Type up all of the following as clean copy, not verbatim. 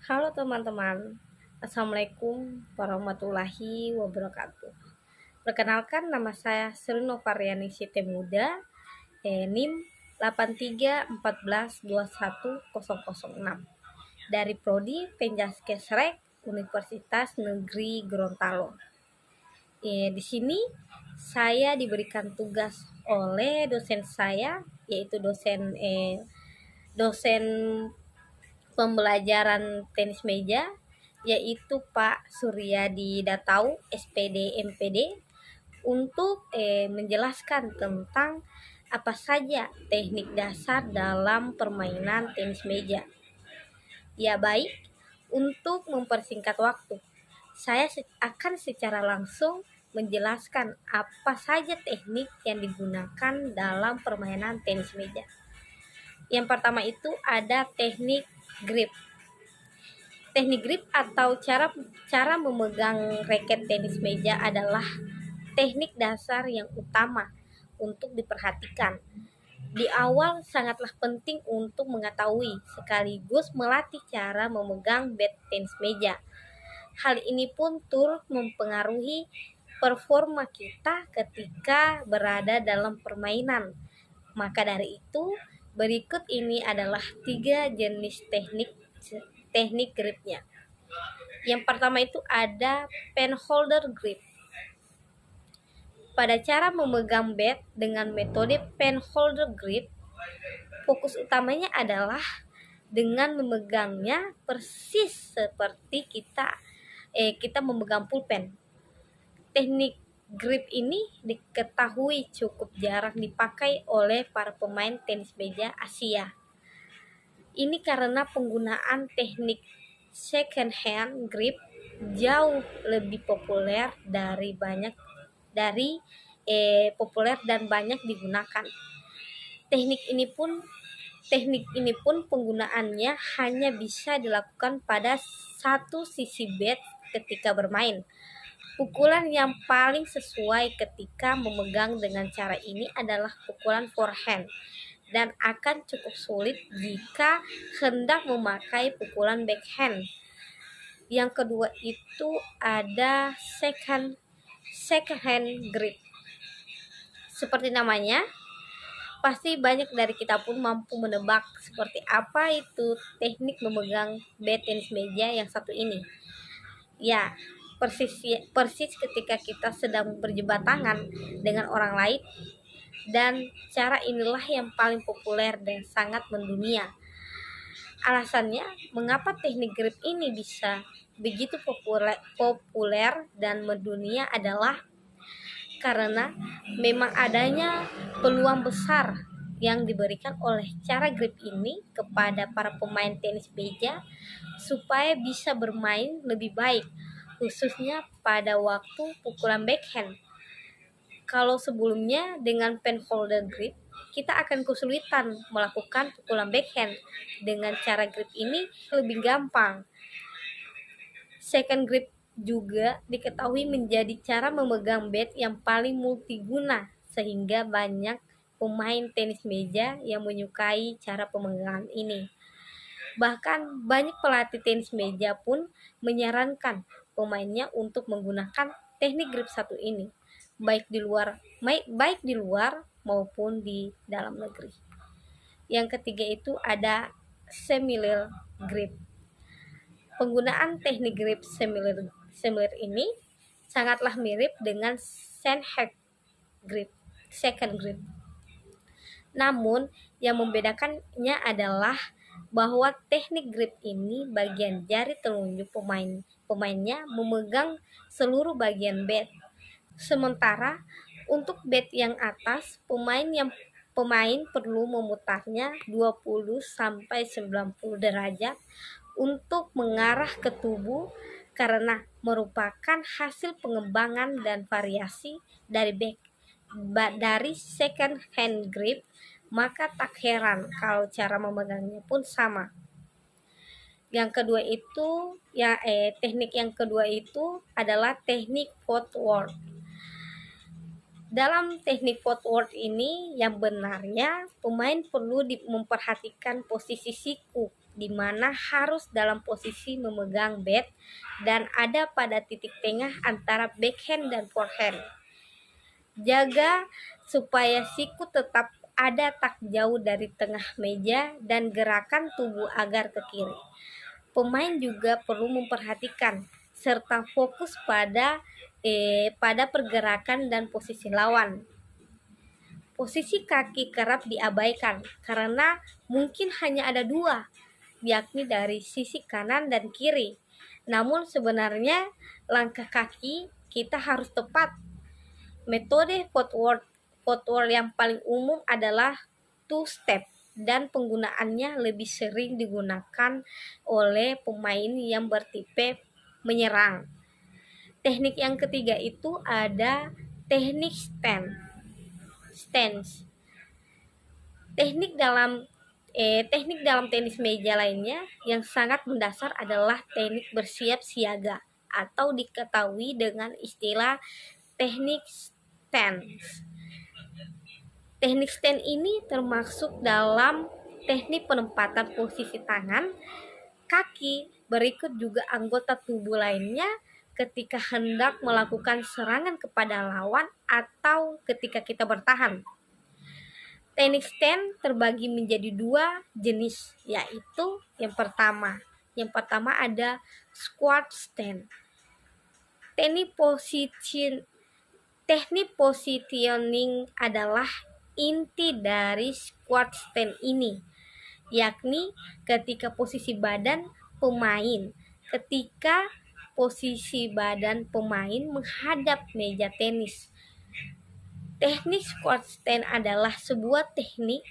Halo teman-teman, Assalamualaikum warahmatullahi wabarakatuh. Perkenalkan, nama saya Sri Novariani Sitemuda, NIM 8314121006 dari Prodi Penjaskesrek Universitas Negeri Gorontalo. Di sini saya diberikan tugas oleh dosen saya, yaitu dosen pembelajaran tenis meja, yaitu Pak Suryadi Datau SPD MPD, untuk menjelaskan tentang apa saja teknik dasar dalam permainan tenis meja. Ya baik, untuk mempersingkat waktu, saya akan secara langsung menjelaskan apa saja teknik yang digunakan dalam permainan tenis meja. Yang pertama itu ada teknik grip. Teknik grip atau cara memegang raket tenis meja adalah teknik dasar yang utama untuk diperhatikan. Di awal sangatlah penting untuk mengetahui sekaligus melatih cara memegang bat tenis meja. Hal ini pun turut mempengaruhi performa kita ketika berada dalam permainan. Maka dari itu, berikut ini adalah 3 jenis teknik gripnya. Yang pertama itu ada pen holder grip. Pada cara memegang bat dengan metode pen holder grip, fokus utamanya adalah dengan memegangnya persis seperti kita memegang pulpen. Teknik grip ini diketahui cukup jarang dipakai oleh para pemain tenis meja Asia. Ini karena penggunaan teknik second hand grip jauh lebih populer dan banyak digunakan. Teknik ini pun penggunaannya hanya bisa dilakukan pada satu sisi bat ketika bermain. Pukulan yang paling sesuai ketika memegang dengan cara ini adalah pukulan forehand, dan akan cukup sulit jika hendak memakai pukulan backhand. Yang kedua itu ada second hand grip. Seperti namanya, pasti banyak dari kita pun mampu menebak seperti apa itu teknik memegang bat tenis meja yang satu ini. Ya, persis ketika kita sedang berjabat tangan dengan orang lain, dan cara inilah yang paling populer dan sangat mendunia. Alasannya mengapa teknik grip ini bisa begitu populer dan mendunia adalah karena memang adanya peluang besar yang diberikan oleh cara grip ini kepada para pemain tenis meja supaya bisa bermain lebih baik, khususnya pada waktu pukulan backhand. Kalau sebelumnya dengan pen holder grip, kita akan kesulitan melakukan pukulan backhand. Dengan cara grip ini lebih gampang. Second grip juga diketahui menjadi cara memegang bat yang paling multiguna, sehingga banyak pemain tenis meja yang menyukai cara pemegangan ini. Bahkan banyak pelatih tenis meja pun menyarankan pemainnya untuk menggunakan teknik grip satu ini, baik di luar maupun di dalam negeri. Yang ketiga itu ada similar grip. Penggunaan teknik grip similar ini sangatlah mirip dengan second grip. Namun yang membedakannya adalah bahwa teknik grip ini bagian jari telunjuk pemainnya memegang seluruh bagian bat. Sementara untuk bat yang atas, pemain perlu memutarnya 20 sampai 90 derajat untuk mengarah ke tubuh karena merupakan hasil pengembangan dan variasi dari second hand grip, maka tak heran kalau cara memegangnya pun sama. Teknik yang kedua itu adalah teknik footwork. Dalam teknik footwork ini, yang benarnya pemain perlu memperhatikan posisi siku di mana harus dalam posisi memegang bat dan ada pada titik tengah antara backhand dan forehand. Jaga supaya siku tetap ada tak jauh dari tengah meja dan gerakan tubuh agar ke kiri. Pemain juga perlu memperhatikan serta fokus pada pergerakan dan posisi lawan. Posisi kaki kerap diabaikan karena mungkin hanya ada dua, yakni dari sisi kanan dan kiri. Namun sebenarnya langkah kaki kita harus tepat. Metode footwork yang paling umum adalah two step dan penggunaannya lebih sering digunakan oleh pemain yang bertipe menyerang. Teknik yang ketiga itu ada teknik stance. Teknik dalam tenis meja lainnya yang sangat mendasar adalah teknik bersiap siaga atau diketahui dengan istilah teknik stance. Teknik stand ini termasuk dalam teknik penempatan posisi tangan, kaki, berikut juga anggota tubuh lainnya ketika hendak melakukan serangan kepada lawan atau ketika kita bertahan. Teknik stand terbagi menjadi dua jenis, yaitu yang pertama ada squat stand. Teknik positioning adalah inti dari squat stand ini, yakni ketika posisi badan pemain menghadap meja tenis. Teknik squat stand adalah sebuah teknik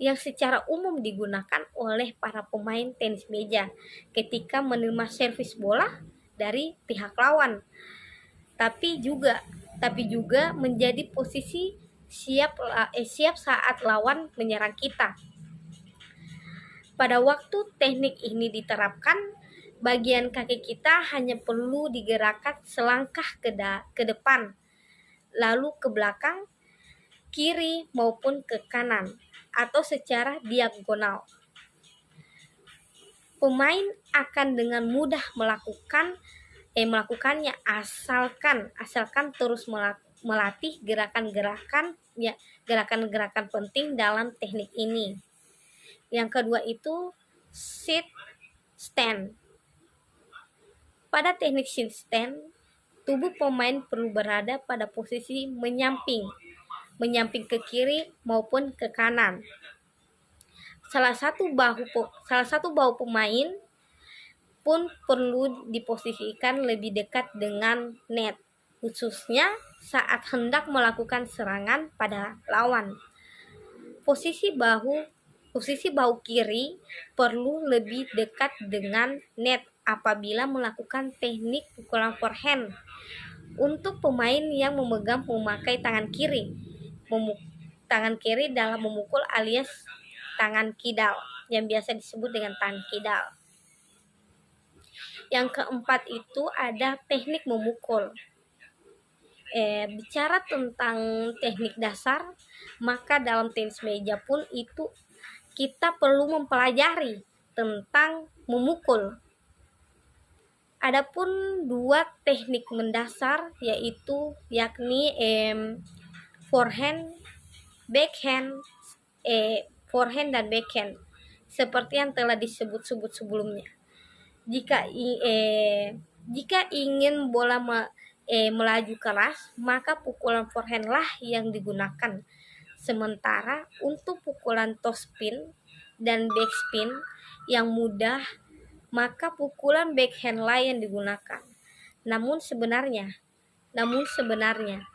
yang secara umum digunakan oleh para pemain tenis meja ketika menerima servis bola dari pihak lawan. Tapi juga menjadi posisi siap saat lawan menyerang kita. Pada waktu teknik ini diterapkan, bagian kaki kita hanya perlu digerakkan selangkah ke depan, lalu ke belakang, kiri maupun ke kanan, atau secara diagonal. Pemain akan dengan mudah melakukannya asalkan terus melatih gerakan-gerakan penting dalam teknik ini. Yang kedua itu sit stand. Pada teknik sit stand, tubuh pemain perlu berada pada posisi menyamping ke kiri maupun ke kanan. Salah satu bahu pemain pun perlu diposisikan lebih dekat dengan net, khususnya saat hendak melakukan serangan pada lawan. Posisi bahu kiri perlu lebih dekat dengan net apabila melakukan teknik pukulan forehand. Untuk pemain yang memakai tangan kiri dalam memukul alias tangan kidal, yang biasa disebut dengan tangan kidal. Yang keempat itu ada teknik memukul. Bicara tentang teknik dasar, maka dalam tenis meja pun itu kita perlu mempelajari tentang memukul. Adapun dua teknik mendasar yakni forehand dan backhand seperti yang telah disebut sebelumnya. Jika ingin bola melaju keras, maka pukulan forehand lah yang digunakan. Sementara untuk pukulan topspin dan backspin yang mudah, maka pukulan backhand lah yang digunakan. Namun sebenarnya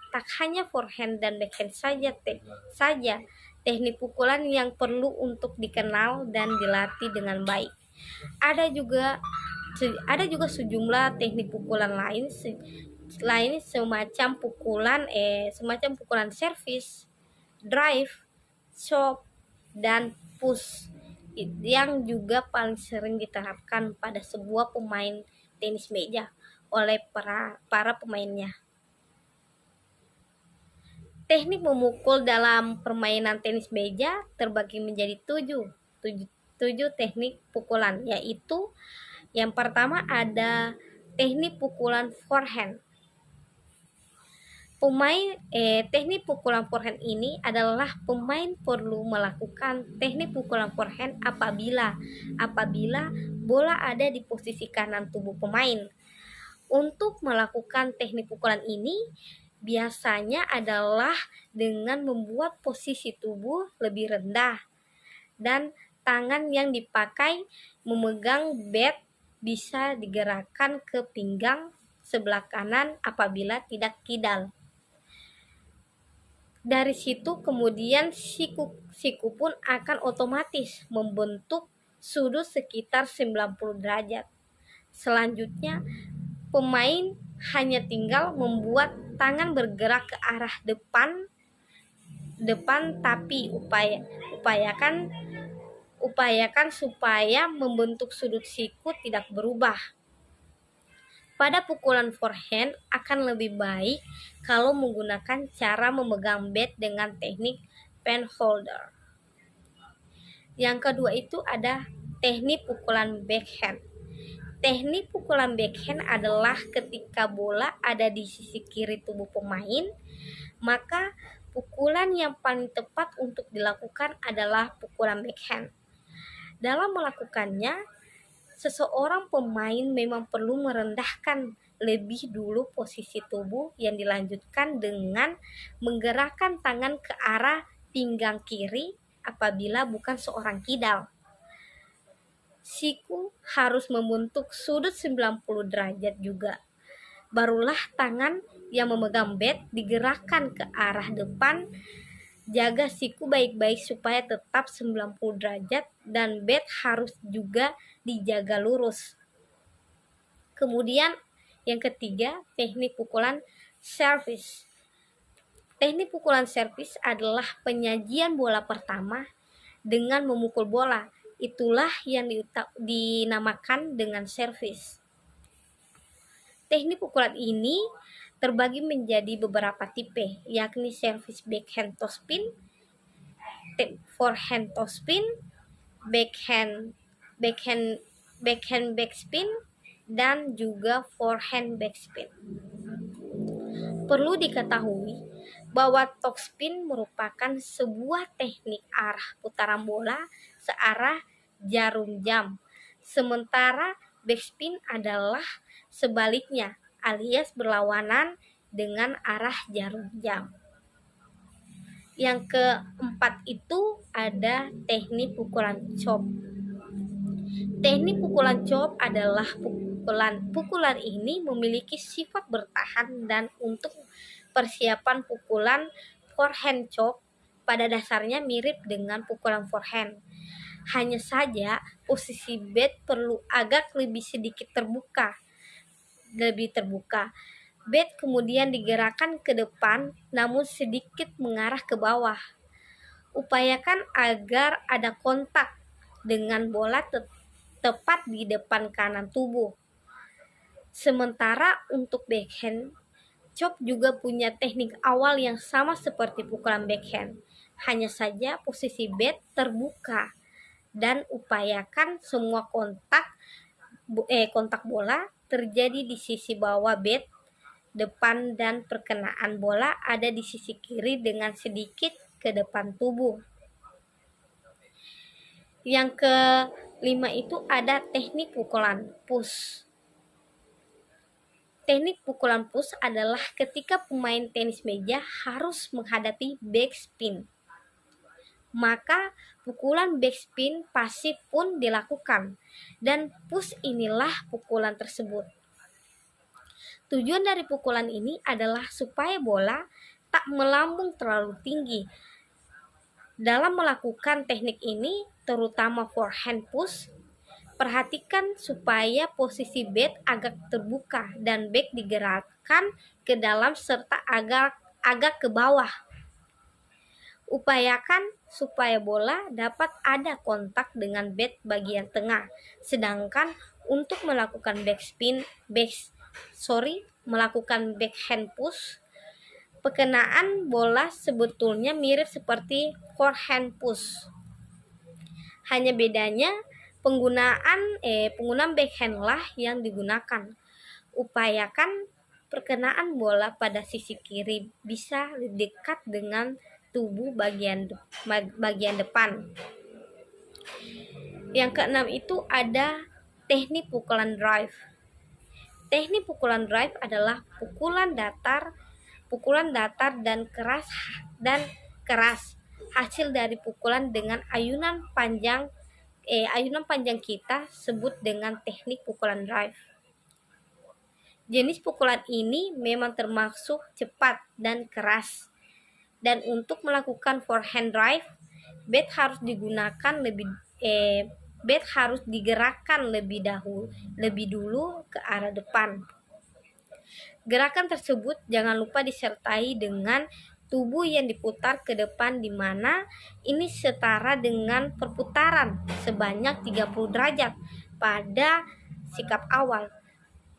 tak hanya forehand dan backhand saja teknik pukulan yang perlu untuk dikenal dan dilatih dengan baik. Ada juga sejumlah teknik pukulan lain semacam pukulan servis, drive, chop, dan push yang juga paling sering diterapkan pada sebuah pemain tenis meja oleh para pemainnya. Teknik memukul dalam permainan tenis meja terbagi menjadi 7 teknik pukulan, yaitu yang pertama ada teknik pukulan forehand. Teknik pukulan forehand ini adalah pemain perlu melakukan teknik pukulan forehand apabila bola ada di posisi kanan tubuh pemain. Untuk melakukan teknik pukulan ini biasanya adalah dengan membuat posisi tubuh lebih rendah dan tangan yang dipakai memegang bat bisa digerakkan ke pinggang sebelah kanan apabila tidak kidal. Dari situ kemudian siku pun akan otomatis membentuk sudut sekitar 90 derajat. Selanjutnya pemain hanya tinggal membuat tangan bergerak ke arah depan tapi upayakan supaya membentuk sudut siku tidak berubah. Pada pukulan forehand akan lebih baik kalau menggunakan cara memegang bat dengan teknik penholder. Yang kedua itu ada teknik pukulan backhand. Teknik pukulan backhand adalah ketika bola ada di sisi kiri tubuh pemain, maka pukulan yang paling tepat untuk dilakukan adalah pukulan backhand. Dalam melakukannya, seseorang pemain memang perlu merendahkan lebih dulu posisi tubuh yang dilanjutkan dengan menggerakkan tangan ke arah pinggang kiri apabila bukan seorang kidal. Siku harus membentuk sudut 90 derajat juga. Barulah tangan yang memegang bat digerakkan ke arah depan. Jaga siku baik-baik supaya tetap 90 derajat dan bat harus juga dijaga lurus. Kemudian yang ketiga, teknik pukulan servis. Teknik pukulan servis adalah penyajian bola pertama dengan memukul bola. Itulah yang dinamakan dengan servis. Teknik pukulan ini terbagi menjadi beberapa tipe, yakni servis backhand topspin, forehand topspin, backhand backspin, dan juga forehand backspin. Perlu diketahui bahwa topspin merupakan sebuah teknik arah putaran bola searah jarum jam, sementara backspin adalah sebaliknya alias berlawanan dengan arah jarum jam. Yang keempat itu ada teknik pukulan chop. Teknik pukulan chop adalah pukulan ini memiliki sifat bertahan dan untuk persiapan pukulan forehand chop pada dasarnya mirip dengan pukulan forehand. Hanya saja posisi bat perlu agak lebih sedikit terbuka. Bat kemudian digerakkan ke depan namun sedikit mengarah ke bawah. Upayakan agar ada kontak dengan bola tepat di depan kanan tubuh. Sementara untuk backhand chop juga punya teknik awal yang sama seperti pukulan backhand. Hanya saja posisi bat terbuka dan upayakan semua kontak bola terjadi di sisi bawah bat depan dan perkenaan bola ada di sisi kiri dengan sedikit ke depan tubuh. Yang kelima itu ada teknik pukulan push. Teknik pukulan push adalah ketika pemain tenis meja harus menghadapi backspin. Maka pukulan backspin pasif pun dilakukan dan push inilah pukulan tersebut. Tujuan dari pukulan ini adalah supaya bola tak melambung terlalu tinggi. Dalam melakukan teknik ini, terutama forehand push, perhatikan supaya posisi bat agak terbuka dan back digerakkan ke dalam serta agak ke bawah. Upayakan supaya bola dapat ada kontak dengan bat bagian tengah. Sedangkan untuk melakukan melakukan backhand push, perkenaan bola sebetulnya mirip seperti forehand push. Hanya bedanya penggunaan backhand lah yang digunakan. Upayakan perkenaan bola pada sisi kiri bisa dekat dengan tubuh bagian depan. Yang keenam itu ada teknik pukulan drive. Teknik pukulan drive adalah pukulan datar dan keras hasil dari pukulan dengan ayunan panjang kita sebut dengan teknik pukulan drive. Jenis pukulan ini memang termasuk cepat dan keras. Dan untuk melakukan forehand drive, bat harus digerakkan lebih dulu ke arah depan. Gerakan tersebut jangan lupa disertai dengan tubuh yang diputar ke depan, di mana ini setara dengan perputaran sebanyak 30 derajat pada sikap awal.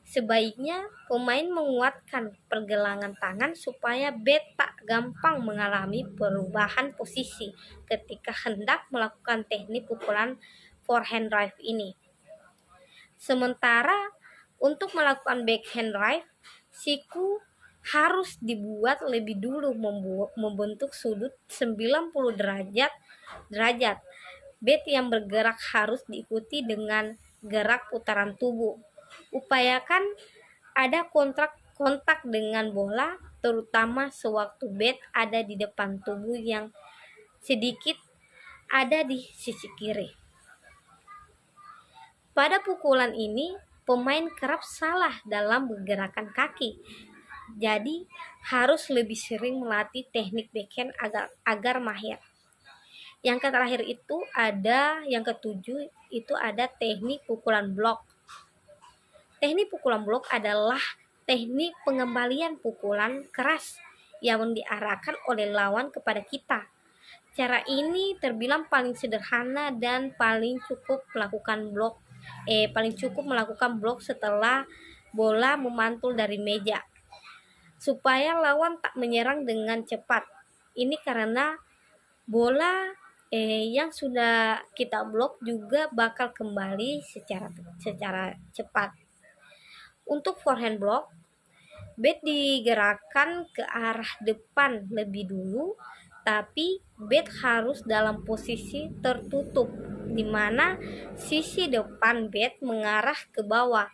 Sebaiknya pemain menguatkan pergelangan tangan supaya bat tak gampang mengalami perubahan posisi ketika hendak melakukan teknik pukulan forehand drive ini. Sementara untuk melakukan backhand drive, siku harus dibuat lebih dulu membentuk sudut 90 derajat. Bat yang bergerak harus diikuti dengan gerak putaran tubuh. Upayakan ada kontak dengan bola, terutama sewaktu bat ada di depan tubuh yang sedikit ada di sisi kiri. Pada pukulan ini, pemain kerap salah dalam bergerakan kaki. Jadi, harus lebih sering melatih teknik backhand agar mahir. Yang terakhir itu yang ketujuh itu ada teknik pukulan blok. Teknik pukulan blok adalah teknik pengembalian pukulan keras yang diarahkan oleh lawan kepada kita. Cara ini terbilang paling sederhana dan paling cukup melakukan blok setelah bola memantul dari meja, supaya lawan tak menyerang dengan cepat. Ini karena bola yang sudah kita blok juga bakal kembali secara cepat. Untuk forehand block, bat digerakkan ke arah depan lebih dulu, tapi bat harus dalam posisi tertutup, di mana sisi depan bat mengarah ke bawah.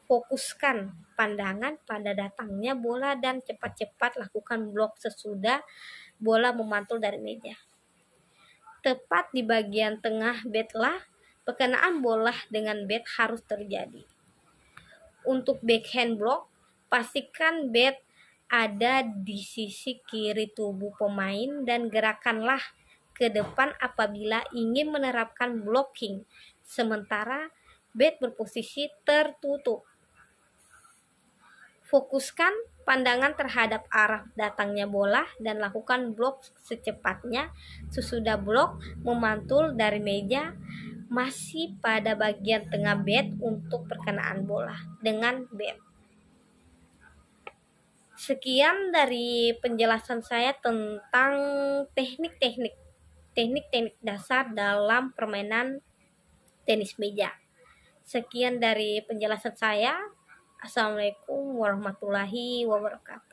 Fokuskan pandangan pada datangnya bola dan cepat-cepat lakukan blok sesudah bola memantul dari meja. Tepat di bagian tengah bat lah perkenaan bola dengan bat harus terjadi. Untuk backhand block, pastikan bat ada di sisi kiri tubuh pemain dan gerakanlah ke depan apabila ingin menerapkan blocking, sementara bat berposisi tertutup. Fokuskan pandangan terhadap arah datangnya bola dan lakukan blok secepatnya. Sesudah blok memantul dari meja, masih pada bagian tengah bat untuk perkenaan bola dengan bat. Sekian dari penjelasan saya tentang teknik-teknik dasar dalam permainan tenis meja. Sekian dari penjelasan saya. Assalamualaikum warahmatullahi wabarakatuh.